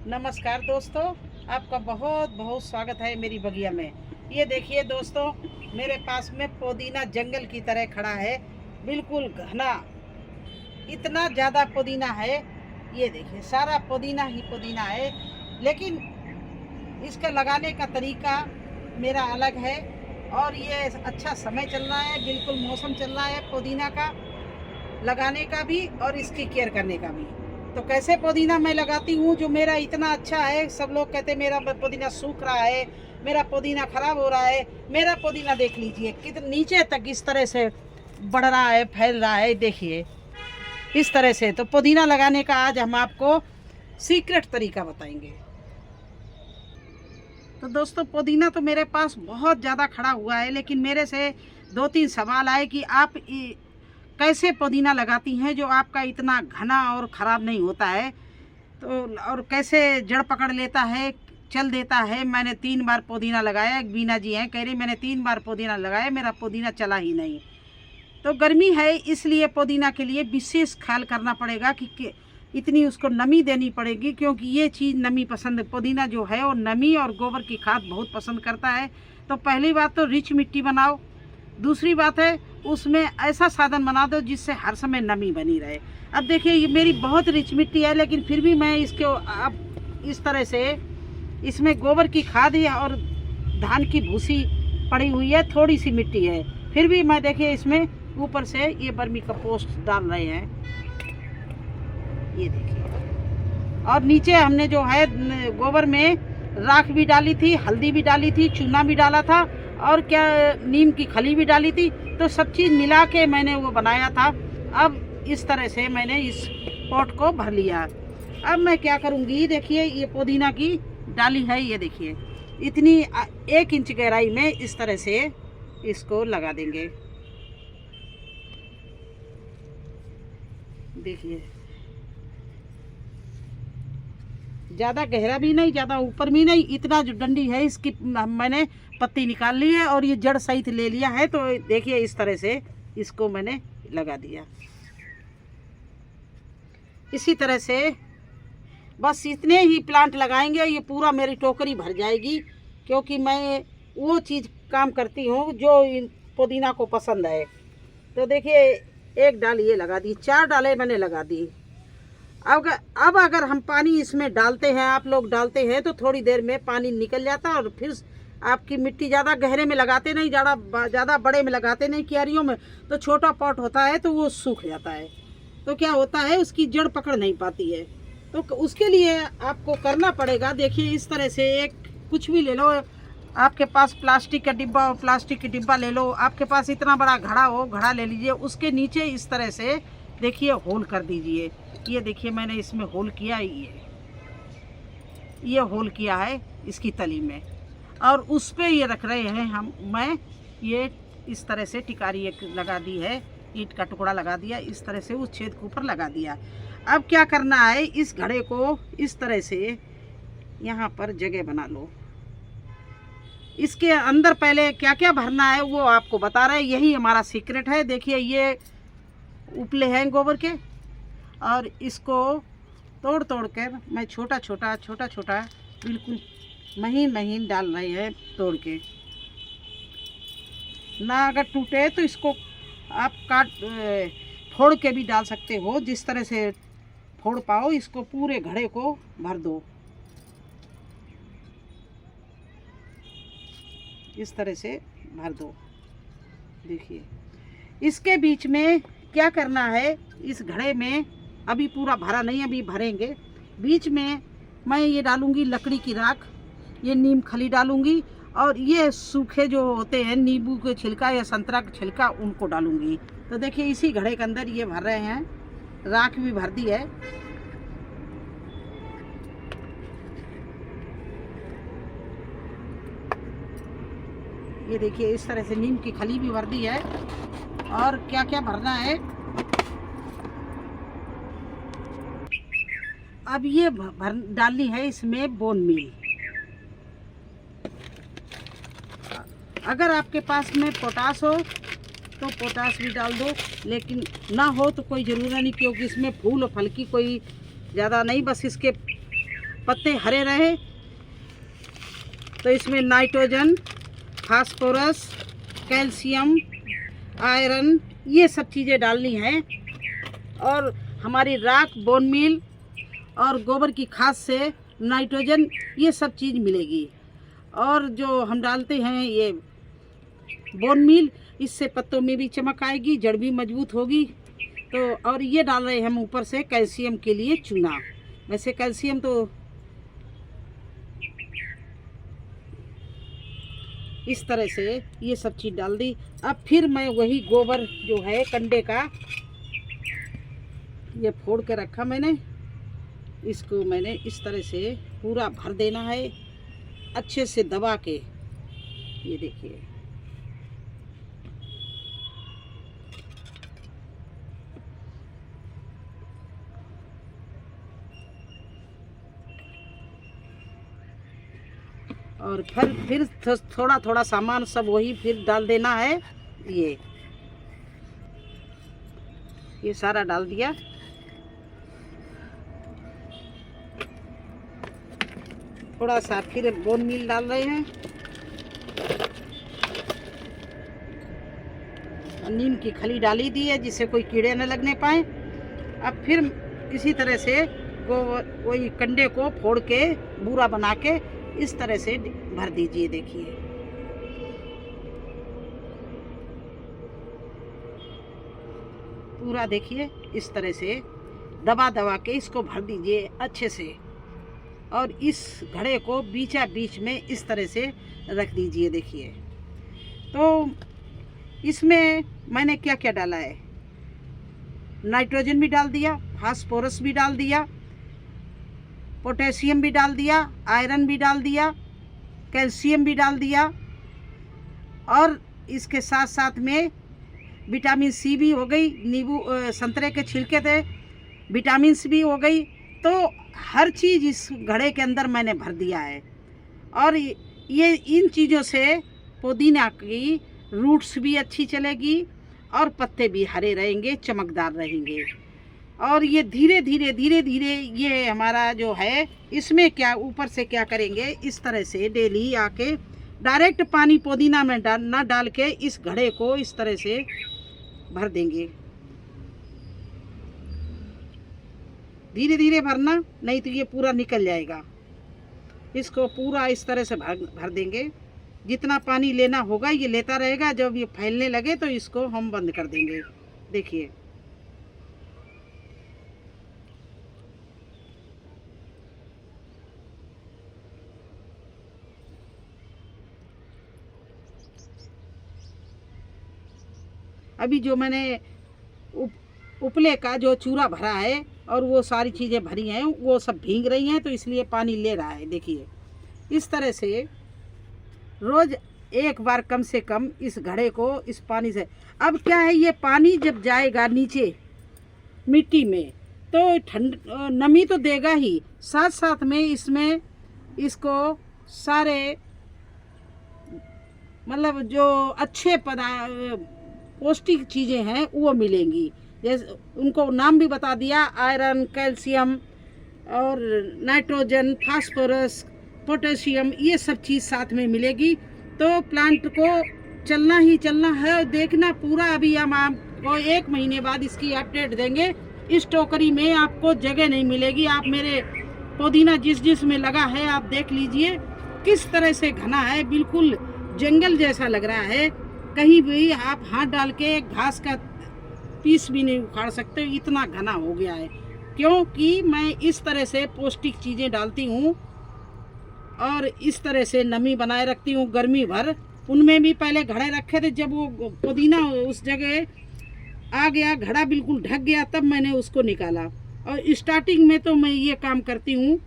नमस्कार दोस्तों, आपका बहुत बहुत स्वागत है मेरी बगिया में। ये देखिए दोस्तों, मेरे पास में पुदीना जंगल की तरह खड़ा है, बिल्कुल घना। इतना ज़्यादा पुदीना है, ये देखिए सारा पुदीना ही पुदीना है। लेकिन इसका लगाने का तरीका मेरा अलग है और ये अच्छा समय चल रहा है, बिल्कुल मौसम चल रहा है पुदीना का लगाने का भी और इसकी केयर करने का भी। तो कैसे पुदीना मैं लगाती हूँ जो मेरा इतना अच्छा है। सब लोग कहते हैं मेरा पुदीना सूख रहा है, मेरा पुदीना खराब हो रहा है। मेरा पुदीना देख लीजिए कितने नीचे तक इस तरह से बढ़ रहा है, फैल रहा है, देखिए इस तरह से। तो पुदीना लगाने का आज हम आपको सीक्रेट तरीका बताएंगे। तो दोस्तों, पुदीना तो मेरे पास बहुत ज़्यादा खड़ा हुआ है, लेकिन मेरे से 2-3 सवाल आए कि आप कैसे पुदीना लगाती हैं जो आपका इतना घना और ख़राब नहीं होता है, तो और कैसे जड़ पकड़ लेता है, चल देता है। मैंने 3 बार पुदीना लगाया, एक बीना जी हैं कह रही मैंने 3 बार पुदीना लगाया, मेरा पुदीना चला ही नहीं। तो गर्मी है, इसलिए पुदीना के लिए विशेष ख्याल करना पड़ेगा कि इतनी उसको नमी देनी पड़ेगी, क्योंकि ये चीज़ नमी पसंद, पुदीना जो है वो नमी और गोबर की खाद बहुत पसंद करता है। तो पहली बात तो रिच मिट्टी बनाओ। दूसरी बात है उसमें ऐसा साधन बना दो जिससे हर समय नमी बनी रहे। अब देखिए ये मेरी बहुत रिच मिट्टी है, लेकिन फिर भी मैं इसको अब इस तरह से इसमें गोबर की खाद है और धान की भूसी पड़ी हुई है, थोड़ी सी मिट्टी है, फिर भी मैं देखिए इसमें ऊपर से ये वर्मी कंपोस्ट डाल रहे हैं, ये देखिए। और नीचे हमने जो है गोबर में राख भी डाली थी, हल्दी भी डाली थी, चूना भी डाला था और क्या नीम की खली भी डाली थी। तो सब चीज़ मिला के मैंने वो बनाया था। अब इस तरह से मैंने इस पॉट को भर लिया। अब मैं क्या करूँगी, देखिए ये पुदीना की डाली है, ये देखिए इतनी 1 इंच गहराई में इस तरह से इसको लगा देंगे। देखिए ज़्यादा गहरा भी नहीं, ज़्यादा ऊपर भी नहीं, इतना जो डंडी है इसकी मैंने पत्ती निकाल ली है और ये जड़ सहित ले लिया है। तो देखिए इस तरह से इसको मैंने लगा दिया। इसी तरह से बस इतने ही प्लांट लगाएंगे, ये पूरा मेरी टोकरी भर जाएगी, क्योंकि मैं वो चीज़ काम करती हूँ जो इन पुदीना को पसंद है। तो देखिए 1 डाल ये लगा दी, 4 डालें मैंने लगा दी। अब अगर हम पानी इसमें डालते हैं, आप लोग डालते हैं, तो थोड़ी देर में पानी निकल जाता है और फिर आपकी मिट्टी ज़्यादा गहरे में लगाते नहीं, ज़्यादा बड़े में लगाते नहीं, क्यारियों में तो छोटा पॉट होता है तो वो सूख जाता है। तो क्या होता है उसकी जड़ पकड़ नहीं पाती है। तो उसके लिए आपको करना पड़ेगा, देखिए इस तरह से एक कुछ भी ले लो, आपके पास प्लास्टिक का डिब्बा हो, प्लास्टिक की डिब्बा ले लो, आपके पास इतना बड़ा घड़ा हो, घड़ा ले लीजिए, उसके नीचे इस तरह से देखिए होल कर दीजिए। ये देखिए मैंने इसमें होल किया, ये होल किया है इसकी तली में, और उस पे ये रख रहे हैं मैं ये इस तरह से टिकारी एक लगा दी है, ईंट का टुकड़ा लगा दिया, इस तरह से उस छेद के ऊपर लगा दिया। अब क्या करना है, इस घड़े को इस तरह से यहाँ पर जगह बना लो। इसके अंदर पहले क्या क्या भरना है वो आपको बता रहे हैं, यही हमारा सीक्रेट है। देखिए ये उपले हैं गोबर के, और इसको तोड़ तोड़ कर मैं छोटा छोटा बिल्कुल महीन महीन डाल रहे हैं, तोड़ के ना अगर टूटे तो इसको आप फोड़ के भी डाल सकते हो, जिस तरह से फोड़ पाओ। इसको पूरे घड़े को भर दो, इस तरह से भर दो। देखिए इसके बीच में क्या करना है, इस घड़े में अभी पूरा भरा नहीं, अभी भरेंगे। बीच में मैं ये डालूंगी लकड़ी की राख, ये नीम खली डालूंगी, और ये सूखे जो होते हैं नींबू के छिलका या संतरा का छिलका, उनको डालूंगी। तो देखिए इसी घड़े के अंदर ये भर रहे हैं, राख भी भर दी है। ये देखिए इस तरह से नीम की खली भी भर दी है। और क्या क्या भरना है, अब ये डालनी है इसमें बोन मील। अगर आपके पास में पोटास हो तो पोटास भी डाल दो, लेकिन ना हो तो कोई ज़रूरत नहीं, क्योंकि इसमें फूल और फल की कोई ज़्यादा नहीं, बस इसके पत्ते हरे रहे। तो इसमें नाइट्रोजन, फास्फोरस, कैल्शियम, आयरन ये सब चीज़ें डालनी है। और हमारी राख, बोन मील और गोबर की खाद से नाइट्रोजन ये सब चीज़ मिलेगी। और जो हम डालते हैं ये बोन मील, इससे पत्तों में भी चमक आएगी, जड़ भी मजबूत होगी। तो और ये डाल रहे हैं हम ऊपर से कैल्शियम के लिए चूना। वैसे कैल्शियम तो इस तरह से ये सब चीज़ डाल दी। अब फिर मैं वही गोबर जो है कंडे का ये फोड़ के रखा मैंने, इसको मैंने इस तरह से पूरा भर देना है अच्छे से दबा के। ये देखिए और फिर थोड़ा थोड़ा सामान सब वही फिर डाल देना है। ये सारा डाल दिया। थोड़ा सा फिर बोन मील डाल रहे हैं। नीम की खली डाली दी है जिससे कोई कीड़े न लगने पाए। अब फिर इसी तरह से वही कंडे को फोड़ के बूरा बना के इस तरह से भर दीजिए। देखिए पूरा, देखिए इस तरह से दबा दबा के इसको भर दीजिए अच्छे से। और इस घड़े को बीचा बीच में इस तरह से रख दीजिए। देखिए तो इसमें मैंने क्या क्या डाला है, नाइट्रोजन भी डाल दिया, फास्फोरस भी डाल दिया, पोटेशियम भी डाल दिया, आयरन भी डाल दिया, कैल्शियम भी डाल दिया। और इसके साथ साथ में विटामिन सी भी हो गई, नींबू संतरे के छिलके थे, विटामिन सी भी हो गई। तो हर चीज़ इस घड़े के अंदर मैंने भर दिया है। और ये इन चीज़ों से पुदीना की रूट्स भी अच्छी चलेगी और पत्ते भी हरे रहेंगे, चमकदार रहेंगे। और ये धीरे धीरे ये हमारा जो है, इसमें क्या ऊपर से क्या करेंगे, इस तरह से डेली आके डायरेक्ट पानी पुदीना में ना डाल के इस घड़े को इस तरह से भर देंगे। धीरे धीरे भरना, नहीं तो ये पूरा निकल जाएगा। इसको पूरा इस तरह से भर देंगे। जितना पानी लेना होगा ये लेता रहेगा। जब ये फैलने लगे तो इसको हम बंद कर देंगे। देखिए अभी जो मैंने उपले का जो चूरा भरा है और वो सारी चीज़ें भरी हैं वो सब भीग रही हैं, तो इसलिए पानी ले रहा है। देखिए इस तरह से रोज़ एक बार कम से कम इस घड़े को इस पानी से। अब क्या है, ये पानी जब जाएगा नीचे मिट्टी में तो ठंड नमी तो देगा ही, साथ साथ में इसमें इसको सारे मतलब जो अच्छे पौष्टिक चीज़ें हैं वो मिलेंगी। जैसे उनको नाम भी बता दिया, आयरन, कैल्शियम और नाइट्रोजन, फास्फोरस, पोटेशियम, ये सब चीज़ साथ में मिलेगी। तो प्लांट को चलना ही चलना है। देखना पूरा, अभी हम आपको 1 महीने बाद इसकी अपडेट देंगे। इस टोकरी में आपको जगह नहीं मिलेगी। आप मेरे पुदीना जिस में लगा है आप देख लीजिए किस तरह से घना है, बिल्कुल जंगल जैसा लग रहा है। कहीं भी आप हाथ डाल के घास का पीस भी नहीं उखाड़ सकते, इतना घना हो गया है। क्योंकि मैं इस तरह से पौष्टिक चीज़ें डालती हूँ और इस तरह से नमी बनाए रखती हूँ गर्मी भर। उनमें भी पहले घड़े रखे थे, जब वो पुदीना उस जगह आ गया, घड़ा बिल्कुल ढक गया, तब मैंने उसको निकाला। और स्टार्टिंग में तो मैं ये काम करती हूँ।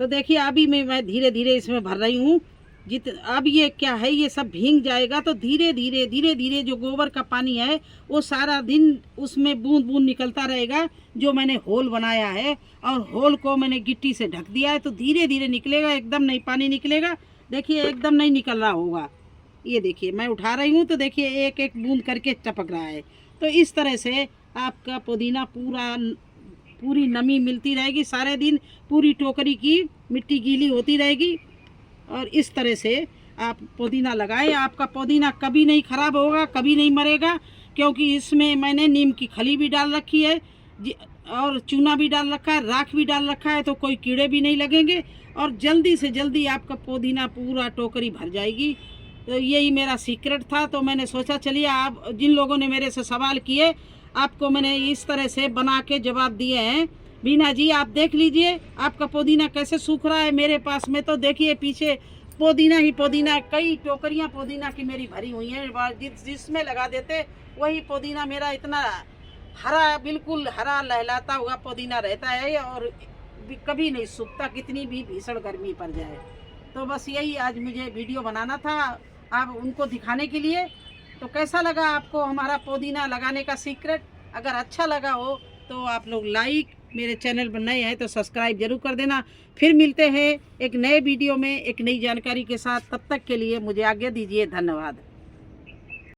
तो देखिए अभी मैं धीरे धीरे इसमें भर रही हूँ। अब ये क्या है, ये सब भीग जाएगा तो धीरे धीरे जो गोबर का पानी है वो सारा दिन उसमें बूंद बूंद निकलता रहेगा। जो मैंने होल बनाया है और होल को मैंने गिट्टी से ढक दिया है, तो धीरे धीरे निकलेगा, एकदम नहीं पानी निकलेगा। देखिए एकदम नहीं निकल रहा होगा। ये देखिए मैं उठा रही हूँ तो देखिए एक एक बूंद करके टपक रहा है। तो इस तरह से आपका पुदीना पूरी नमी मिलती रहेगी, सारे दिन पूरी टोकरी की मिट्टी गीली होती रहेगी। और इस तरह से आप पुदीना लगाएं, आपका पुदीना कभी नहीं ख़राब होगा, कभी नहीं मरेगा, क्योंकि इसमें मैंने नीम की खली भी डाल रखी है और चूना भी डाल रखा है, राख भी डाल रखा है, तो कोई कीड़े भी नहीं लगेंगे और जल्दी से जल्दी आपका पुदीना पूरा टोकरी भर जाएगी। तो यही मेरा सीक्रेट था। तो मैंने सोचा चलिए आप जिन लोगों ने मेरे से सवाल किए आपको मैंने इस तरह से बना के जवाब दिए हैं। बीना जी आप देख लीजिए आपका पुदीना कैसे सूख रहा है। मेरे पास में तो देखिए पीछे पुदीना ही पुदीना, कई टोकरियां पुदीना की मेरी भरी हुई हैं। जिसमें लगा देते वही पुदीना मेरा इतना हरा, बिल्कुल हरा लहलाता हुआ पुदीना रहता है और कभी नहीं सूखता, कितनी भी भीषण गर्मी पड़ जाए। तो बस यही आज मुझे वीडियो बनाना था आप उनको दिखाने के लिए। तो कैसा लगा आपको हमारा पुदीना लगाने का सीक्रेट? अगर अच्छा लगा हो तो आप लोग लाइक, मेरे चैनल पर नए हैं तो सब्सक्राइब जरूर कर देना। फिर मिलते हैं एक नए वीडियो में एक नई जानकारी के साथ। तब तक के लिए मुझे आज्ञा दीजिए। धन्यवाद।